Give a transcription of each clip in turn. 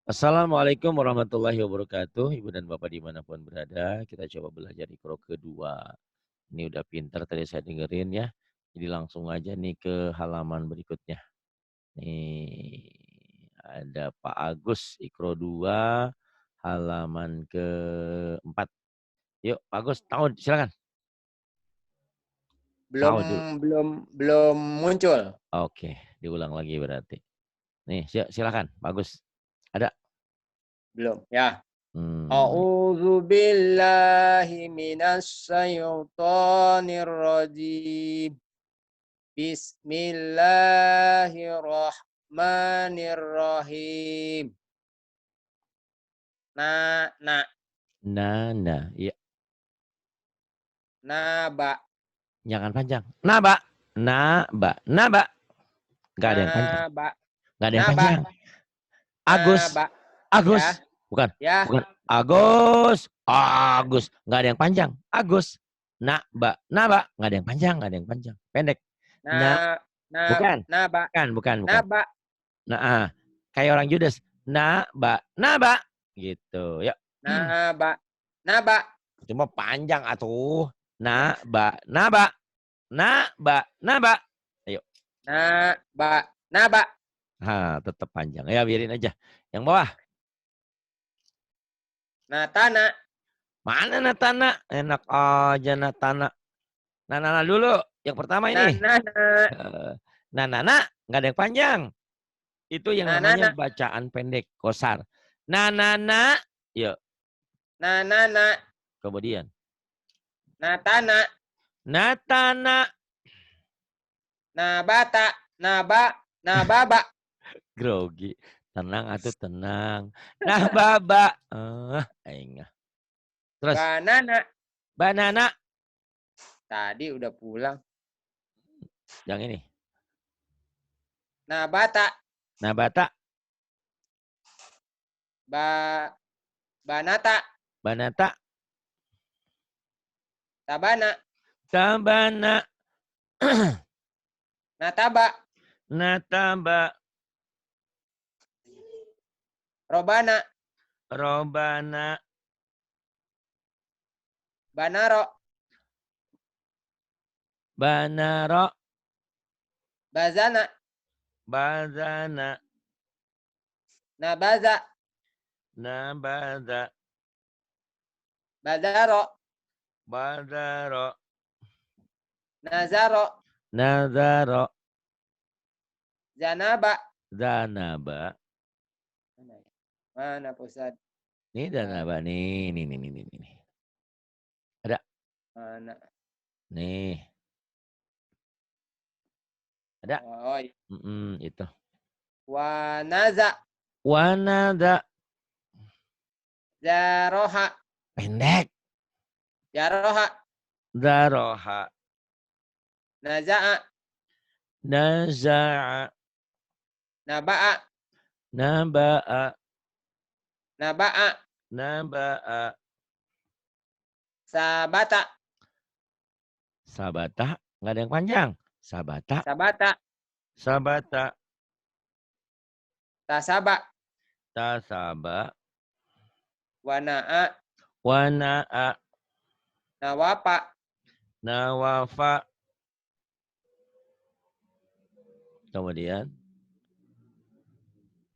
Assalamualaikum warahmatullahi wabarakatuh. Ibu dan Bapak dimanapun berada, kita coba belajar Iqra kedua. Ini udah pinter tadi saya dengerin ya. Jadi langsung aja nih ke halaman berikutnya. Nih, ada Pak Agus, Iqra 2, halaman keempat. Yuk, Pak Agus, tahu silakan. Belum Tahu dulu. belum belum muncul. Oke, diulang lagi berarti. Nih, silakan, Pak Agus. Ada? Belum ya. Hmm, A'udzu billahi minasy syaithanir rajim. Bismillahirrahmanirrahim. Na nah, ya, naba jangan panjang. Naba. Nggak ada yang panjang. naba Nggak ada yang naba panjang. Agus. naba Agus. ya Bukan. ya Bukan. Agus. Agus. Nggak ada yang panjang. Agus. Naba. Nggak ada yang panjang. Nggak ada yang panjang. Pendek. na Na. na Bukan. naba Bukan. naba Nah, kayak orang Judas. Naba. Gitu. Yuk. naba naba Cuma panjang atuh. Naba. Ayo. naba Tetap panjang. Ya, biarin aja. Yang bawah. natana Mana Natana? Enak aja Natana. Nana dulu. Yang pertama ini. nanana Nana. Nggak ada yang panjang. Itu yang namanya nanana bacaan pendek. Kosar. Nana. Yuk. nanana Kemudian. natana Natana. nabata nababa Grogi. Tenang atuh tenang. Nah baba. Aing. Terus. Banana. tadi udah pulang. Yang ini. Nabata Nabata. banata Banata. tabana Tabana. nataba Nataba. robana Robana. banaro Banaro. bazana Bazana. nabaza Nabaza. bazaro Badaro. nazaro Nazaro. zanaba Zanaba. mana pusat Ini Zanaba nih. Nih. Ada. mana Nih. Ada. oh iya. Itu. Wanaza Wanada. zaroha Pendek. jaroha Zaroha. nazaa Naza'a. nabaa Naba'a. nabaa Naba'a. sabata Sabata. Nggak ada yang panjang. Sabata. sabata Sabata. tasaba Tasaba. wanaa Wana'a. nawapa Nawafa. Kemudian.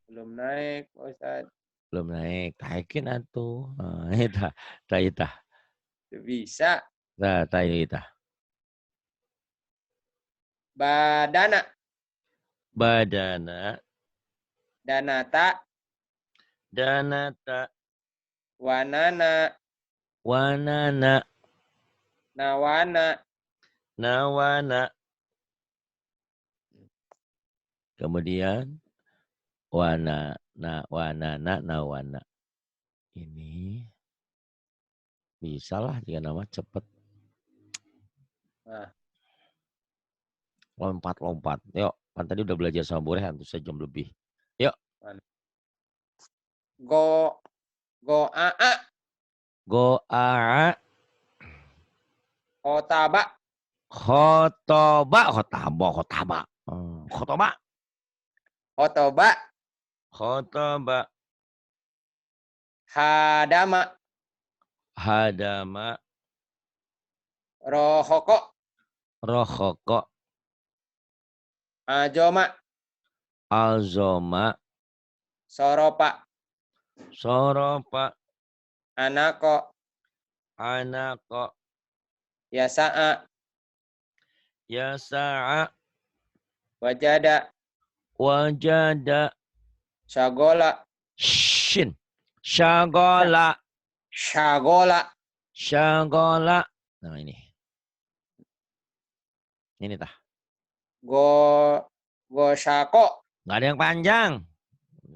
belum naik Ustaz. Belum naik. Taikin atuh. Ita. Bisa Ita. badana Badana. danata Danata. wanana Wanana. nawana Nawana. Kemudian. Wanana. Nawana. Ini. Bisa lah jika nama cepet. nah. Lompat. Yuk. Kan tadi udah belajar sama Borehan tuh sejam lebih. Yuk. Go aa Go'a. otaba Khotoba. otoba Hadama. Hadama. Rohoko. Rohoko. Ajoma. Azoma. Soropa. Soropa. Anako. Anako. Yasa'a. Yasa'a. Wajada. Wajada. Syagola. Shin. Syagola. Syagola. Syagola. Nah ini. Ini tah. Gosako. Nggak ada yang panjang.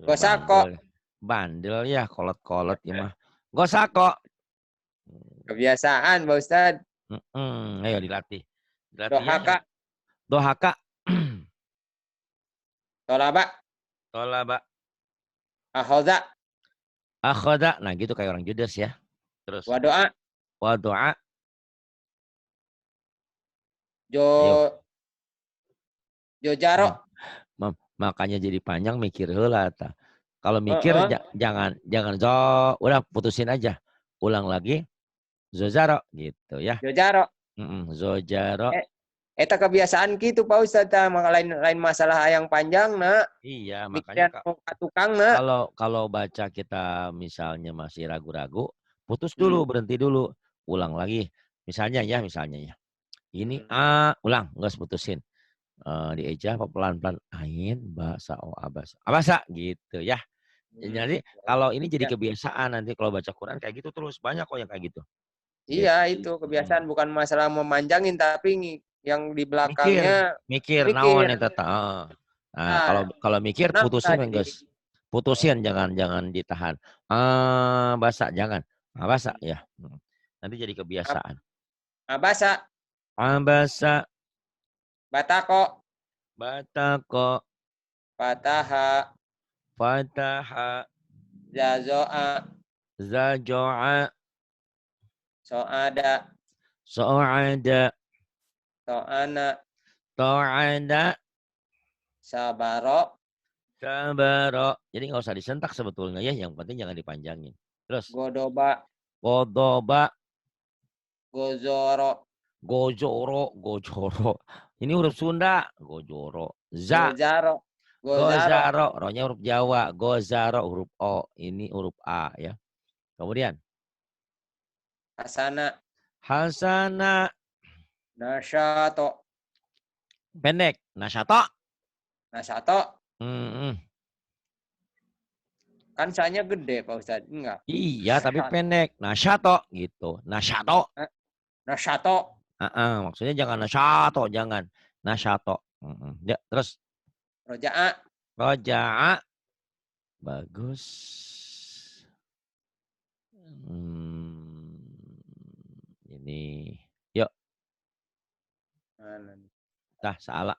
Gosako. Bandel ya, kolot-kolot ya mah. Gosako. Kebiasaan Pak Ustadz. Ayo dilatih. Dilatih Dohaka. ya. Dohaka. Tolaba. Tolaba. Akhoda. Akhoda. Nah gitu kayak orang judes ya. Terus. Wadoa. Wadoa. Ayo. Jojaro. Makanya jadi panjang mikir heula ta. Kalau mikir jangan udah putusin aja. Ulang lagi. Zojaro gitu ya. Jojaro. Zojaro. Eta kebiasaan gitu Pak Ustadz, lain masalah yang panjang nak. Iya, makanya tukang nak. Kalau baca kita misalnya masih ragu-ragu, putus dulu, berhenti dulu, ulang lagi. Misalnya ya. Ini ulang, nggak putusin. Dieja pelan-pelan ain bahasa abasa gitu ya. Jadi kalau ini jadi kebiasaan nanti kalau baca Quran kayak gitu terus banyak kok yang kayak gitu. Iya itu kebiasaan bukan masalah memanjangin tapi yang di belakangnya mikir. Naon eta Nah, kalau mikir putusin guys. Putusin jangan ditahan. Bahasa jangan. Bahasa ya. Nanti jadi kebiasaan. Abasa. Abasa. Batako. Batako. Fataha. Fataha. Zazo'a. Zajo'a. So'ada. So'ada. To'ana. To'ada. Sabaro. Sabaro. Jadi nggak usah disentak sebetulnya ya. Yang penting jangan dipanjangin. Terus. Godoba. Godoba. Gozoro. Gojoro. Ini huruf Sunda. Gojoro. Gozaro. Gozaro. Rohnya huruf Jawa. Gozaro huruf O. Ini huruf A ya. Kemudian. Hasana. Hasana. Nasyato. Pendek. Nasyato. Kan saya gede Pak Ustadz. Enggak. Iya tapi pendek. Nasyato gitu. Nasyato. Maksudnya jangan nasyato. Jangan. Nasyato. Ya, terus. Roja'a. Bagus. Ini. Yuk. Dah salah.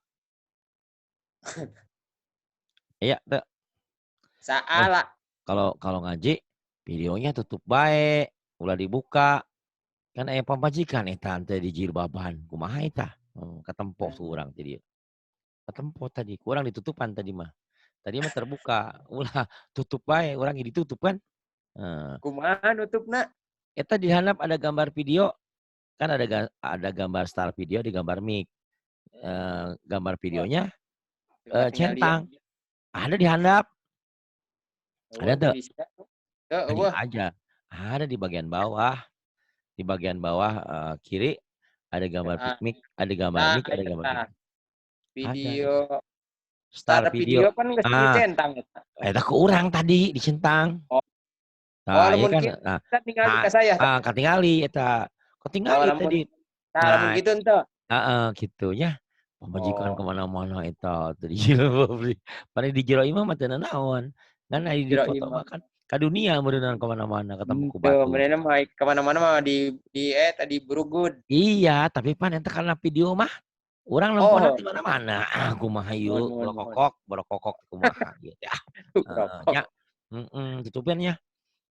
Iya, tuh. Salah. Kalau ngaji videonya tutup baik, ulah dibuka. Kan aya pamajikan eta teh di jilbaban. Kumaha eta? Katempo surang jadi. Katempo tadi, kurang ditutupan tadi mah. Tadi mah terbuka, ulah tutup baik, urang ditutup kan. Kumaha nutupna? Eta di handap ada gambar video. Kan ada gambar start video di gambar mic. Gambar videonya centang. Ada di handap. Ada tuh. Tadi aja. Ada di bagian bawah. Di bagian bawah kiri ada gambar mic, ada gambar mic, ada gambar mic. Video. Start video kan geus dicentang eta. Eta ku urang tadi dicentang. Nah, iya kan. Tinggali ka saya. Katingali eta. Katingali tadi. Nah, gitu ente. Gitu ya. Pemajikan kemana-mana eta tadi. Pada di jero imah mah teu naon. Kan aya di foto mah kan ka dunia meureunna kemana-mana ketemu ku batu. Benerna mah kemana-mana mah di tadi Brugud. Iya, tapi pan ente karena video mah urang lempona di mana-mana. Kumaha ieu borokokok kumaha gitu ya. Nya. Tutupin ya.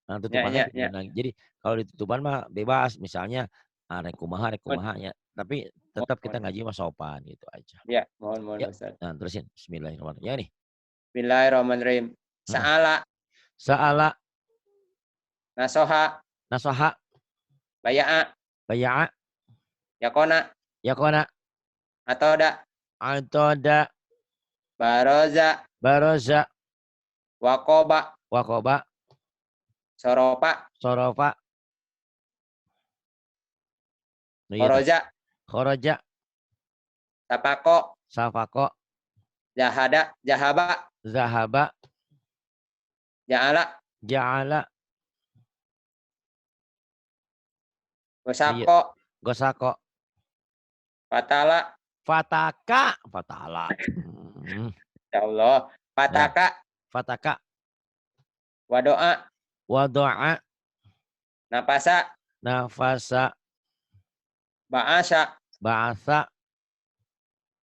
Nah, tutupannya jadi kalau ditutupan mah bebas misalnya rek kumaha ya. Tapi tetap kita ngaji mah sopan gitu aja. Ya, mohon Ustaz. Nah, terusin bismillahirrahmanirrahim. Ya nih. Bismillahirrahmanirrahim. Sa'ala. Nasoha. Nasoha. Baya'a. Baya'a. Yakona. Yakona. Atoda. Atoda. Baroza. Baroza. Wakoba. Wakoba. Soropa. Sorofa. Iya tak. Koroja. Khoroja. Tapako. Safako. Jahada. Jahaba. Zahaba. Ja'ala. Ja'ala. Iya. Gosako. Gosako. Fatala. Fataka. Fatala. Ya Allah. Nah, Fataka. fataka. Wadoa. Wado'a. Napasa. Nafasa. Ba'asa. Ba'asa.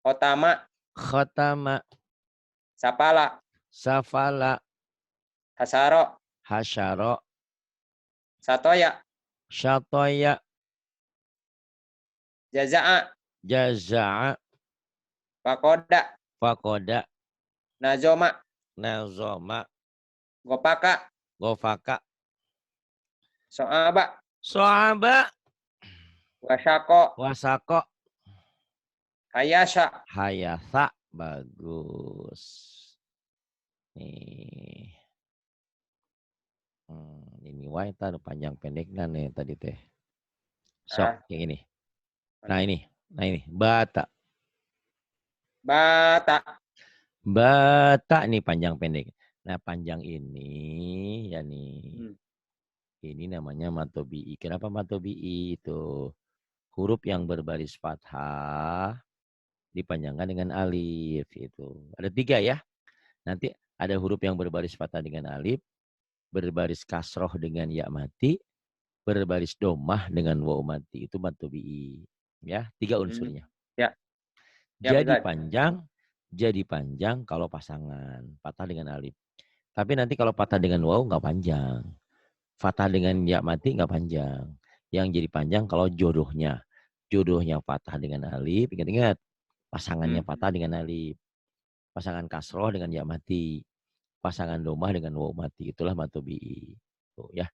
Kotama. Khotama. Sapala. Safala. Hasaro. Hasyaro. Satoya. Syatoya. Jaza'a. Jaza'a. Pakoda. Fakoda. Nazoma. Nazoma. Gopaka. Gofaka. So'aba. So'aba. Wasako. Wasako. Hayasha. Hayasa. Bagus. Nih. Ini wae taruh panjang pendeknya nih tadi teh. Sok yang ini. Nah ini. Nah ini. Bata. Bata. Bata nih panjang pendek. Nah panjang ini ya nih. Ini namanya matobi'i. Kenapa matobi'i itu? Huruf yang berbaris fathah dipanjangkan dengan alif itu. Ada 3 ya. Nanti ada huruf yang berbaris fathah dengan alif, berbaris kasroh dengan ya mati, berbaris domah dengan waw mati. Itu matobi'i. Ya, 3 unsurnya. Ya. Ya, Jadi betul. panjang kalau pasangan fathah dengan alif. Tapi nanti kalau fathah dengan waw nggak panjang. Fathah dengan ya mati nggak panjang. Yang jadi panjang kalau jodohnya. Jodohnya fathah dengan alif. Ingat-ingat. Pasangannya fathah dengan alif. Pasangan kasroh dengan ya mati. Pasangan domah dengan waw mati. Itulah matobi'i. Tuh ya.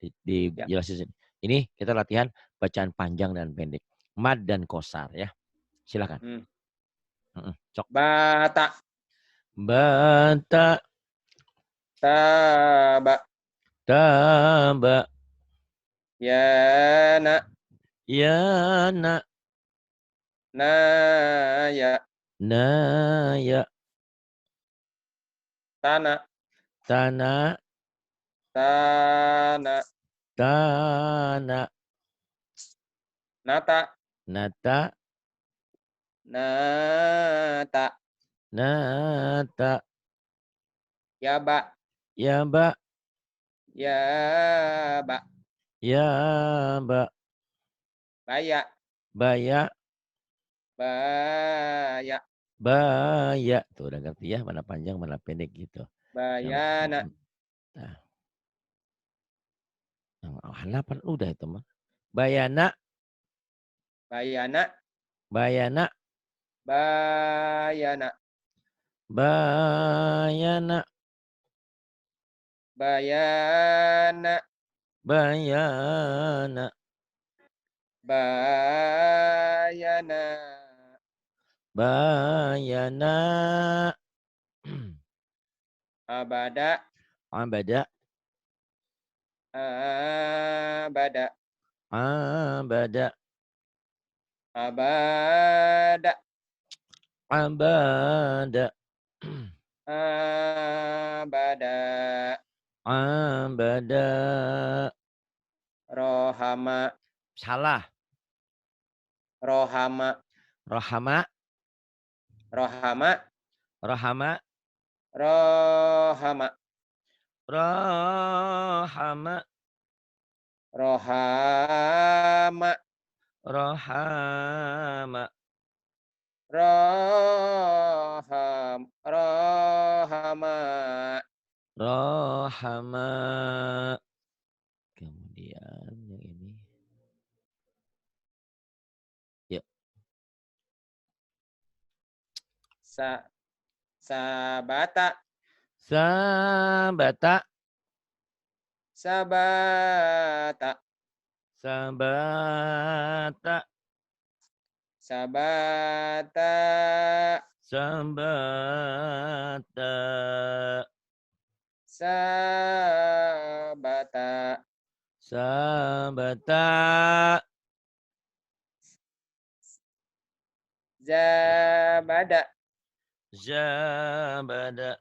Dijelasin. Ini kita latihan bacaan panjang dan pendek. Mad dan kosar ya. Silakan. Cok. Bata. Bata. Taba. Taba. Yana. Yana. Naya. Naya. Tana. Tana. Tana. Tana. Nata. Nata. Nata. Nata. Yaba. Yaba. Yaba. Yaba. Baya. Baya. Baya. Baya. Tuh udah ngerti ya mana panjang mana pendek gitu. Bayana. Nah. Hanapan udah itu mah. Bayana. Bayana. Bayana. Bayana. Bayana. Bayana. Bayana. Bayana. Bayana. Abada. Abada. Abada. Abada. Abada. Abada. Abada. Abada. Rohama. Salah. Rohama. Rohama. Rohama. Rohama. Rohama. Rohama. Rohama. Rohama. Rohama. Rohama. Kemudian yang ini. Yuk. Sabata. Sabata. sabata, sabata, sabata, sabata, sabata, sabata, zabada, zabada,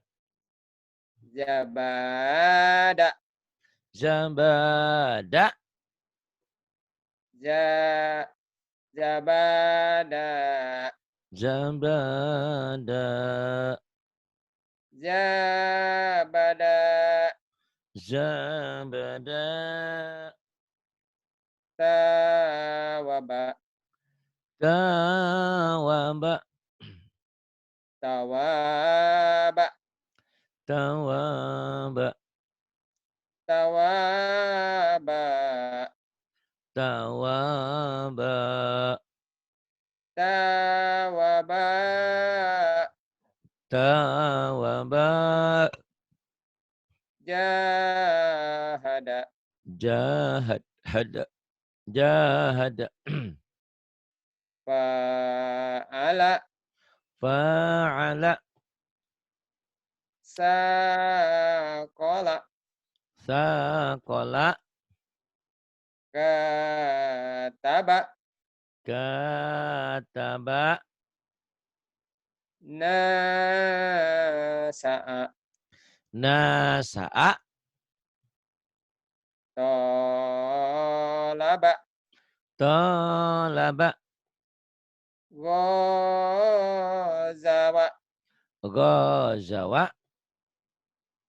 zabada, zabada, ja, zabada, zabada, zabada, zabada, tawaba, tawaba, tawaba, tawaba, tawaba, tawaba, tawaba, tawaba, jahada, jahad, hada, jahada, fa'ala, fa'ala, sakola, saqala, kataba, kataba, nasa'a, nasa'a, tolaba, talaba, gozawa, ghazawa,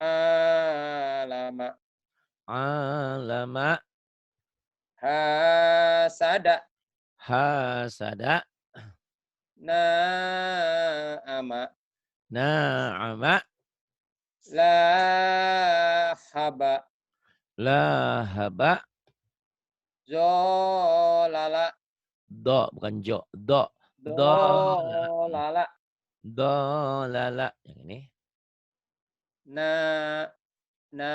alama, alama, hasada, hasada, na'ama, na'ama, lahaba, lahaba, zolala, do, bukan jo, do, dolala, dolala, dolala, yang ini, na, na,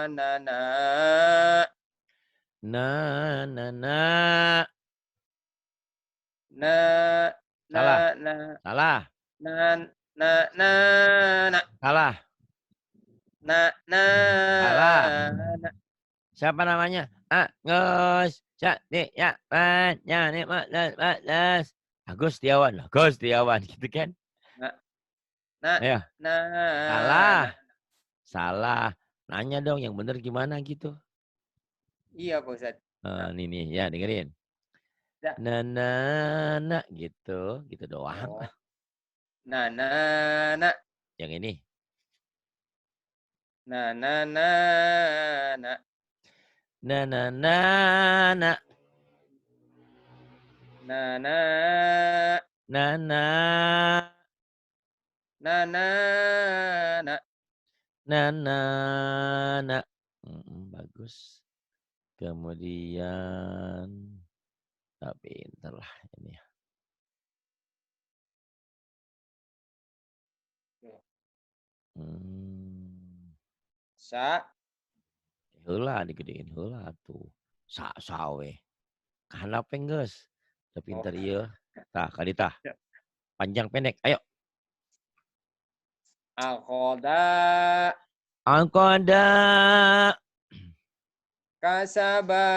na, na, na, na, na, na, salah, na, salah, na, na, na, na, salah, na, na, salah. na. Siapa namanya? Agus, ya, nih, Mas. Agus Setiawan, Agus Setiawan, gitu kan? Nah, nah, Ayo, nah, salah, nah. salah. Nanya dong yang bener gimana gitu. Iya, Pak Ustadz. Nah, Nih, ya dengerin. dah. Nah, gitu doang. Oh. Nah, nah, nah. Yang ini. Nah, nah, nah, nah. Nah. Nah, nah. Nah. Nah, nah, nah. Nah. Bagus. Kemudian pinter lah ini. Sa. Heula digedein heula tuh. Sawe. Kana penggeus. Udah Oh. pinter ieu. Tah, kadita. Panjang pendek. Ayo. Akhoda. Angkoda. Kasaba.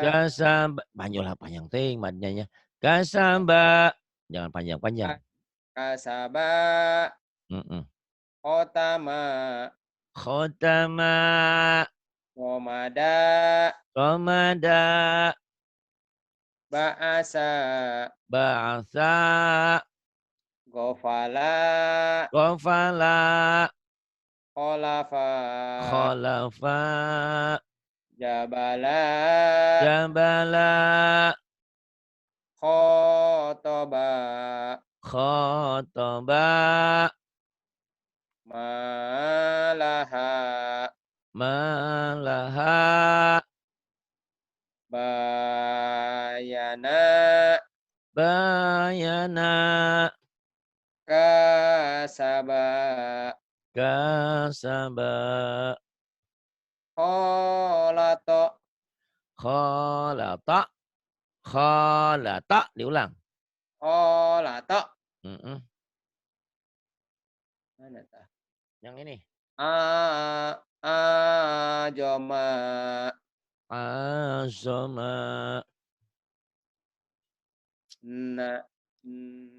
Kasaba. Panjang panjang ting madnya. Kasaba. Jangan panjang-panjang. Kasaba. Mm-mm. Otama. Khotama. Komada. Komada. Ba'asa. Ba'asa. Gofala. Gofala. Kholafa. Kholafa. Jabala. Jabala. Khotoba. Khotoba. Malaha. Malaha. Bayana. Bayana. Kasaba. Kasaba. Kholata. Kholata. Kholata. Diulang. Kholata. Mana tah? Yang ini. Ajama. Azama.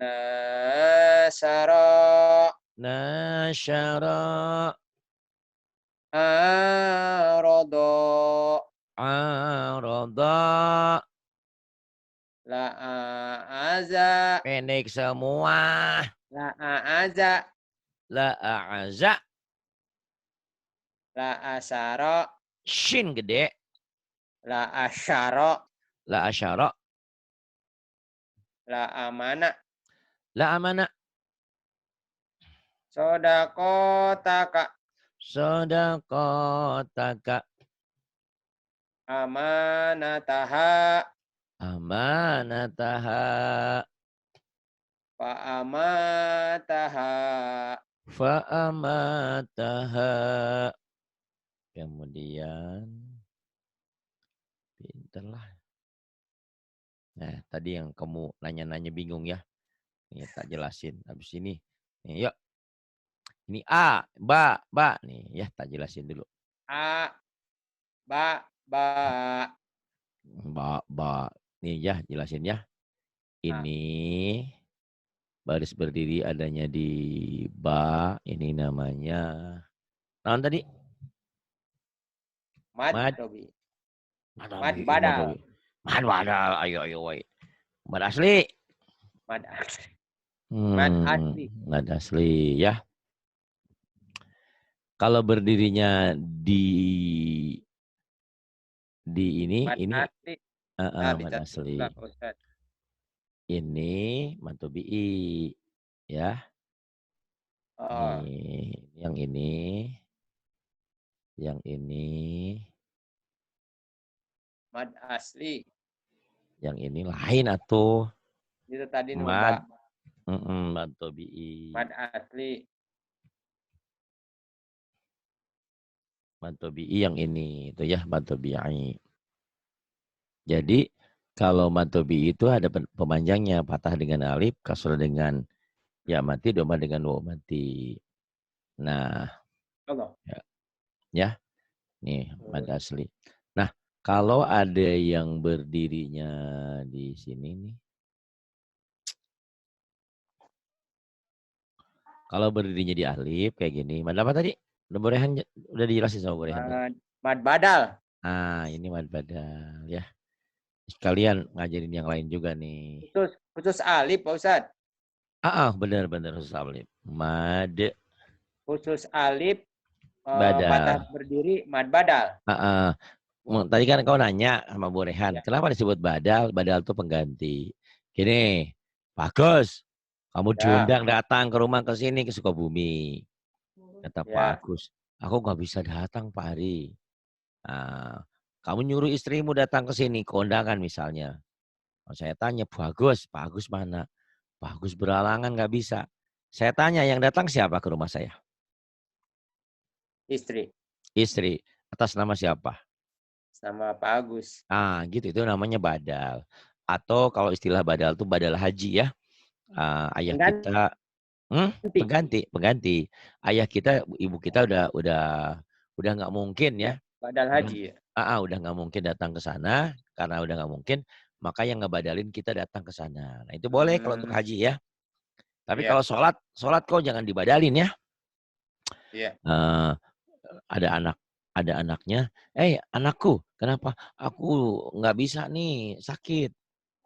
Nasara. Nasyara. Arada. Arada. La'aza. Pendek semua. La'aza. La'aza. La'asara. Shin gede. La'asyara. La'asyara. La'amana. La'amana. Sodakotaka. Sodakotaka. Amanataha. Amanataha. Fa'amataha. Fa'amataha. Kemudian. Pinterlah. Nah, tadi yang kamu nanya-nanya bingung ya. Ini tak jelasin. Habis ini. Nih, yuk. Ini A. Ba. Nih ya, tak jelasin dulu. A. Ba. Ba. Nih ya, jelasin ya. Ini baris berdiri adanya di ba. Ini namanya. Nah, tadi. Mad. Mad badal. Mad badal. Ayo, woi. Mad asli. Mad asli. Mad asli. Mad asli ya. Kalau berdirinya di ini Mad ini asli. mad asli. Ini matobi'i ya. Oh. Nih, yang ini Mad asli. Yang ini lain atuh. Itu tadi Mad. numba. Mad tobi'i. Mad asli. Mad tobi'i yang ini itu ya, mad tobi'i. Jadi kalau mad tobi'i itu ada pemanjangnya, patah dengan alif, kasrah dengan ya mati, doma dengan waw mati. Nah, Allah. ya. Nih, mad asli. Nah, kalau ada yang berdirinya di sini nih. Kalau berdirinya di alif kayak gini. Mad apa tadi? Udah dijelasin sama Borehan. Mad badal. Ah, ini mad badal ya. Sekalian ngajarin yang lain juga nih. Khusus alif, Pak Ustadz. Benar khusus alif. Mad Khusus alif patah badal. berdiri mad badal. Tadi kan kau nanya sama Borehan, Ya. kenapa disebut badal? Badal itu pengganti. Gini, bagus. Kamu diundang datang ke rumah ke sini ke Sukabumi. Kata Pak Agus, aku nggak bisa datang Pak Hari. Nah, kamu nyuruh istrimu datang ke sini, ke undangan misalnya. Saya tanya, Pak Agus mana? Pak Agus beralangan nggak bisa. Saya tanya, yang datang siapa ke rumah saya? Istri. Istri. Atas nama siapa? Sama Pak Agus. Gitu, itu namanya badal. Atau kalau istilah badal itu badal haji ya. Ayah kita pengganti. Ayah kita, ibu kita udah nggak mungkin ya. Badal haji ya. Udah nggak mungkin datang ke sana, karena udah nggak mungkin, maka yang ngebadalin kita datang ke sana. Nah itu boleh kalau untuk haji ya. Tapi kalau sholat kok jangan dibadalin ya. Ada anaknya, anakku, kenapa? Aku nggak bisa nih, sakit.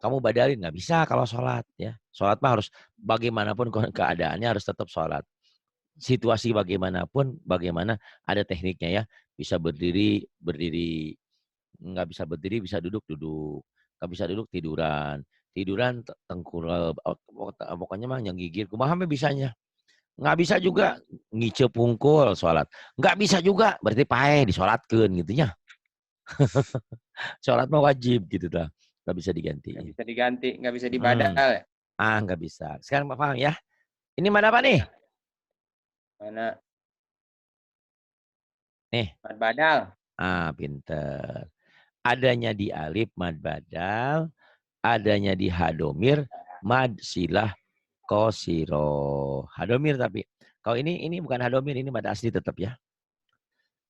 Kamu badalin, nggak bisa kalau sholat ya. Sholat mah harus bagaimanapun keadaannya harus tetap sholat. Situasi bagaimanapun, bagaimana ada tekniknya ya. Bisa berdiri, nggak bisa berdiri, bisa duduk. Nggak bisa duduk, tiduran tengkurap, pokoknya mah yang gigir. Kumaha bisanya. Nggak bisa juga ngice pungkul sholat. Nggak bisa juga, berarti pae disolatkeun gitu ya. Sholat mah wajib gitu dah. Nggak bisa diganti. Nggak bisa dibadal. Nggak bisa. Sekarang paham ya. Ini mana apa nih? Mana? Nih. Mad badal. Pinter. Adanya di alif mad badal, adanya di hadomir mad silah kosiro. Hadomir tapi. Kalau ini bukan hadomir, ini mad asli tetap ya.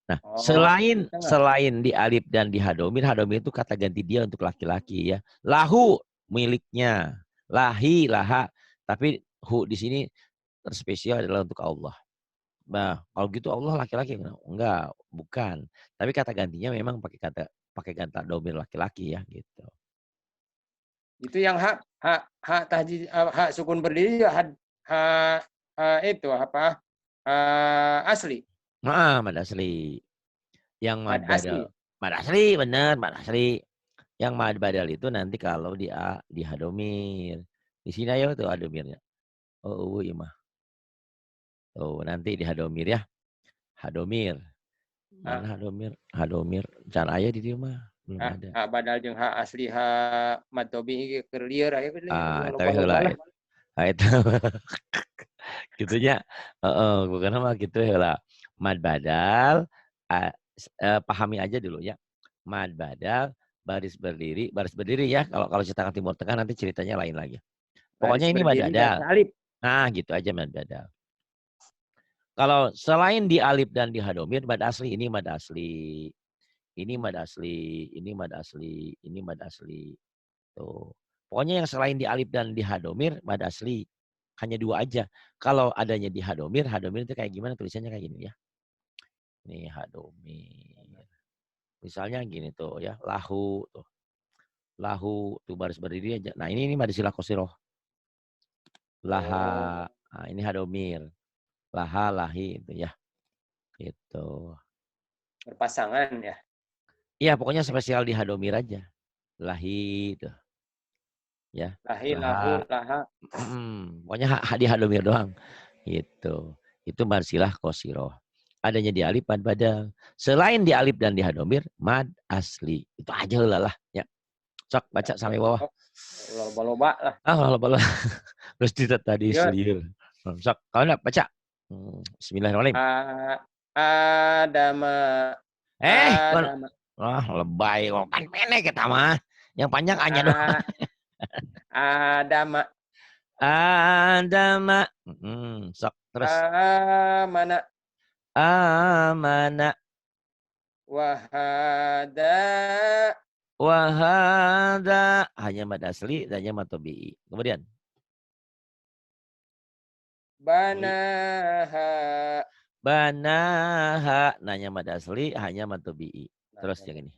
Nah, Oh, di selain tengah. selain di alif dan di hadomir itu kata ganti dia untuk laki-laki ya. Lahu miliknya, lahi, laha. Tapi hu di sini terspesial adalah untuk Allah. Nah, kalau gitu Allah laki-laki enggak, bukan. Tapi kata gantinya memang pakai kata domir laki-laki ya gitu. Itu yang hak tahji hak sukun berdiri hak, hak itu apa? Asli. Mad asli. Yang mad Mad badal. asli. Mad asli bener, mad asli. Yang mad badal itu nanti kalau di hadomir. Di sini ayo tuh hadomirnya. Oh, imah. Tuh nanti di hadomir ya. Hadomir. Ah, Mana hadomir? Hadomir. Jangan ayah di rumah. Belum ada. hak badal jeung hak asli hak matobi keur lieur aya Tapi loba-loba heula. lah. Itu gitunya. Heeh, bukan mah gitu heula. Mad badal pahami aja dulu ya. Mad badal baris berdiri ya. Kalau kalau cetakan Timur Tengah nanti ceritanya lain lagi. Baris Pokoknya ini mad berdiri dan badal. salib. Nah, gitu aja mad badal. Kalau selain di alif dan di hadomir, mad asli ini mad asli. Ini mad asli, ini mad asli, ini mad asli. Tuh. Pokoknya yang selain di alif dan di hadomir, mad asli. Hanya dua aja. Kalau adanya di hadomir, hadomir itu kayak gimana tulisannya kayak gini ya. Ini hadomir. Misalnya gini tuh ya, lahu tuh. Lahu tuh baris berdiri aja. Nah, ini mad silah kosiroh. Oh, Laha. Nah, ini hadomir. Laha, lahi itu ya. Itu. berpasangan ya. Iya, pokoknya spesial di hadomir aja. Lahi itu ya. Lahi, lahu, Laha. laha. Pokoknya di hadomir doang. Gitu. Itu marsilah kosiroh. Adanya di alif mad badal. Selain di alif dan di hadomir, mad asli. Itu aja lah ya. Sok baca sampai bawah. Oh, loba-loba lah. Loba. Terus tadi Lihat. seliur. Sok, kalau enggak baca. Bismillahirrahmanirrahim. Adama, Kon. Adama, Lebay. Oh, kan pendek kita mah. Yang panjang hanya doang. A- Adama, Adama. Sok, terus. Amana, Amana. Wahada, Wahada. Hanya mad asli dan hanya mad tabi'i. Kemudian. Banaha. Banaha. Nanya mad asli hanya mad tabi'i. Nah, Terus yang yang ini.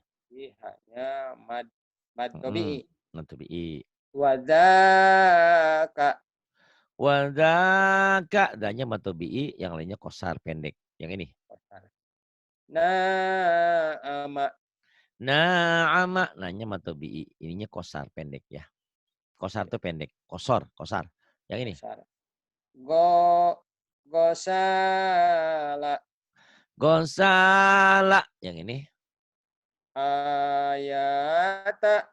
hanya mad Mm, tobi'i. mad tabi'i. Wadaka, Wadaka. Danya mad tabi'i. Yang lainnya kosar pendek. Yang ini. Naama, Na'ama. Nanya mad tabi'i. Ininya kosar pendek ya. Kosar tuh pendek. Kosar. Yang ini. Kosar. Go, Gosala, Gosala. Yang ini. Ayata,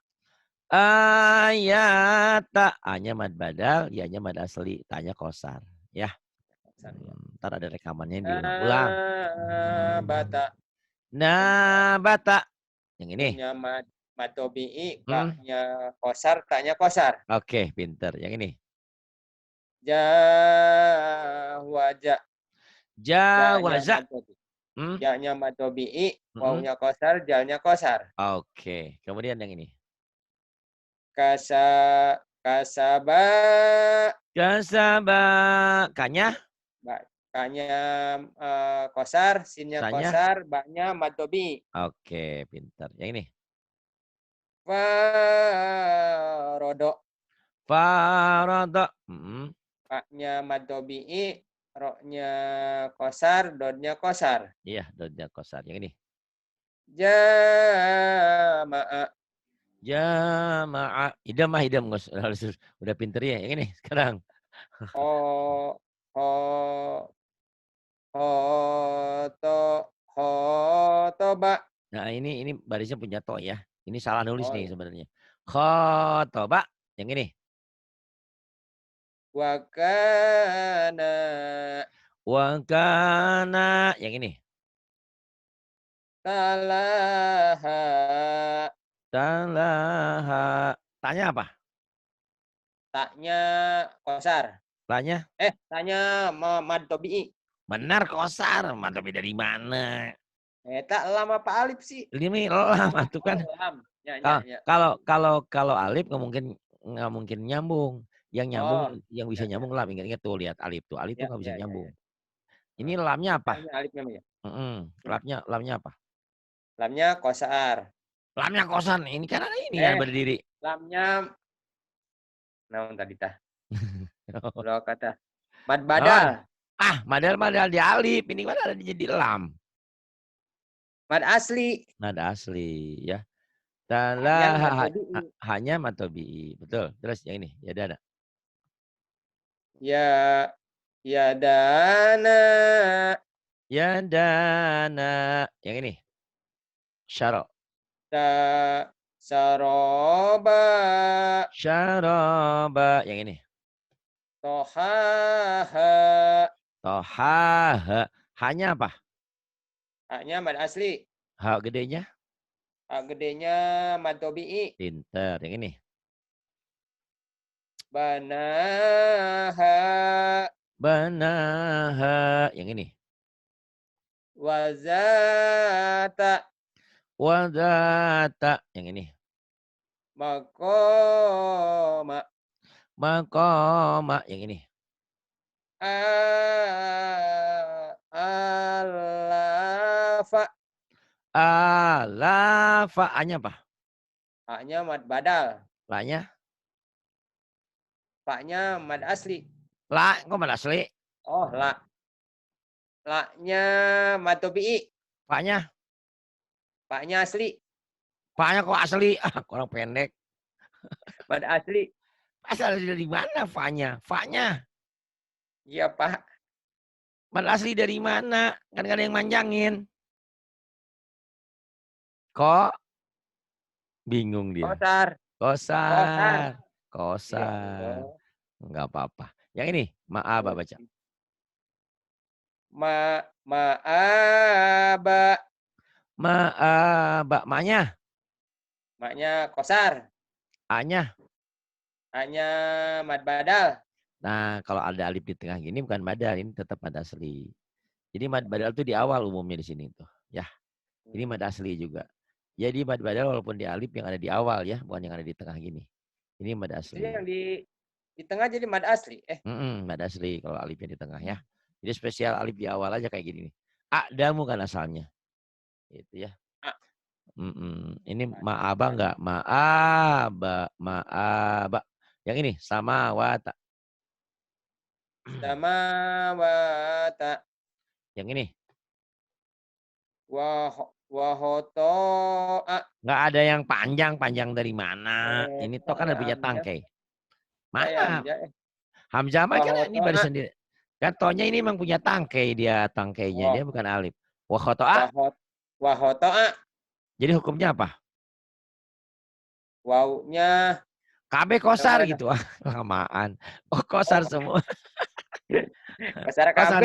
Ayata. Hanya mad badal. Ianya mad asli. Tanya kosar. Ya. Ntar ada rekamannya yang diulang-ulang. Nabata, Nabata. Yang ini. Nunya Matobi'i, Hmm. Baknya Kosar, Taknya Kosar. Oke, pinter. Yang ini. Jahwaja, Jaknya Jawaza. Matobi. Hmm. Jaknya Matobi'i, Hmm. Wawnya Kosar, Jalnya Kosar. Oke. Kemudian yang ini. Kasa, Kasaba, Kasaba. Kanya. Baknya Kosar, Sinnya Sanya. Kosar, Baknya Matobi'i. Oke, pinter. Yang ini. Farodo, Farada. Hmm. Paknya Matobi'i, Roknya Kosar, Dodnya Kosar. Iya, dodnya kosar. Yang ini. Jama'a, Jamaah. Idam mah idam. Udah pinter ya. Yang ini sekarang. Ho, Ho, Hoto, Hotoba. Nah, ini barisnya punya to ya. Ini salah nulis Oh nih ya. sebenarnya. Khotoba. Yang ini. Wakana, Wakana. Yang ini. Talaha. Talaha. Tanya apa? Taknya kosar. Tanya Taknya mad tobi'i. benar kosar. Mantap dari mana? Tak lam apa alif sih? Ini lama tuh kan. Lam. Ya, ya, Kalau ya. kalau alif nggak mungkin nyambung. Yang nyambung Oh, yang bisa ya, ya. nyambung lam. Ingat-ingat tuh lihat alif tuh. Alif tuh Ya, nggak bisa ya, ya, nyambung. ya. Ini Oh. lamnya apa? Hanya alif namanya. Hmm. Lamnya apa? Lamnya kosar. Lamnya kosan. Ini kan ada ini ya Eh, berdiri. lamnya naon tadi tah? Lo kata mad Naon? badal. Madal di alif. Ini kan ada jadi lam. Mad asli. Nada asli ya. Hanya Talah mad tobi'i. hanya matobi. Betul. Terus yang ini ya ada. Ya, ya dana. Ya dana. Yang ini. Syaro. Ta saroba. Syaroba. Yang ini. Tohaha. Toha. Hanya apa? Haknya mad asli. H gedenya. Hak gedenya mad tobi'i. Pinter. Yang ini. Banaha. Banaha. Yang ini. Wazata. Wadata. Yang ini. Makoma. Makoma. Yang ini. Alafa. Alafa. Hanya apa? Haknya mad badal. Lanya. Faknya mad asli. La. Kok mana asli? Oh, la. Laknya mad tobi'i. Faknya. Faknya asli. Faknya kok asli? Kurang pendek. Mad asli. Asal dari mana faknya? Faknya. Iya, Pak. Mad asli dari mana? Kan gak ada yang manjangin. Kok? Bingung dia. Kosar. Kosar. Ya Kosar. Allah. Enggak apa-apa. Yang ini. Maaf baca. Ma'aba. Maaf. Maknya. Maknya kosar. A-nya. Hanya mad badal. Nah, kalau ada alif di tengah gini bukan badal, ini tetap mad asli. Jadi mad badal itu di awal umumnya di sini tuh, ya. Ini mad asli juga. Jadi mad badal walaupun di alif yang ada di awal ya, bukan yang ada di tengah gini. Ini mad Itu asli. yang di tengah jadi mad asli. Mad asli kalau alifnya di tengah ya. Jadi spesial alif di awal aja kayak gini nih. Adamu kan asalnya. Itu ya. Ini ma'aba enggak? Ma'aba. Yang ini sama wata. Sama wata. Yang ini. Wahoto'a. Nggak ada yang panjang dari mana. Ini toh kan ada punya tangkai. Mana? Hamzah mah kan ini baris sendiri. Kan tohnya ini memang punya tangkai dia tangkainya. Dia bukan alif. Wahoto'a. Wahoto'a. Jadi hukumnya apa? Wawunya. KB kosar gitu. Lamaan. Oh kosar semua. Kosar KB.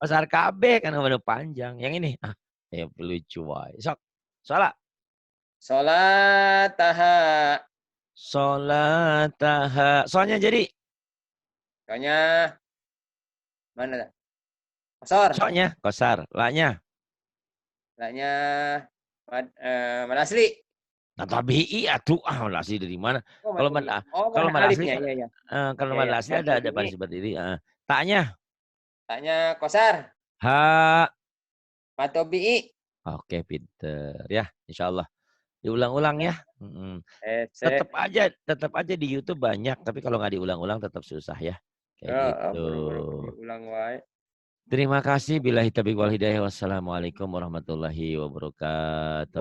Kosar KB kan udah panjang. Yang ini. Ya lucu wae. Sok. Salah. Solataha. Solataha. Soalnya jadi. Soalnya mana? Kosor. Soalnya kosar. Lanya. Lanya mad asli. Nah, tabi'i atuh asli dari mana? Kalau mad kalau mad asli alifnya, kan iya. kalau mad asli ada baris berdiri. Taknya. Taknya kosar. Ha. Mad tobi'i. Oke, pinter ya. Insyaallah. Diulang-ulang ya. Tetap aja di YouTube banyak, tapi kalau nggak diulang-ulang tetap susah ya. Kayak gitu. Diulang wae. Terima kasih. Billahi taufiq wal hidayah. Wassalamualaikum warahmatullahi wabarakatuh.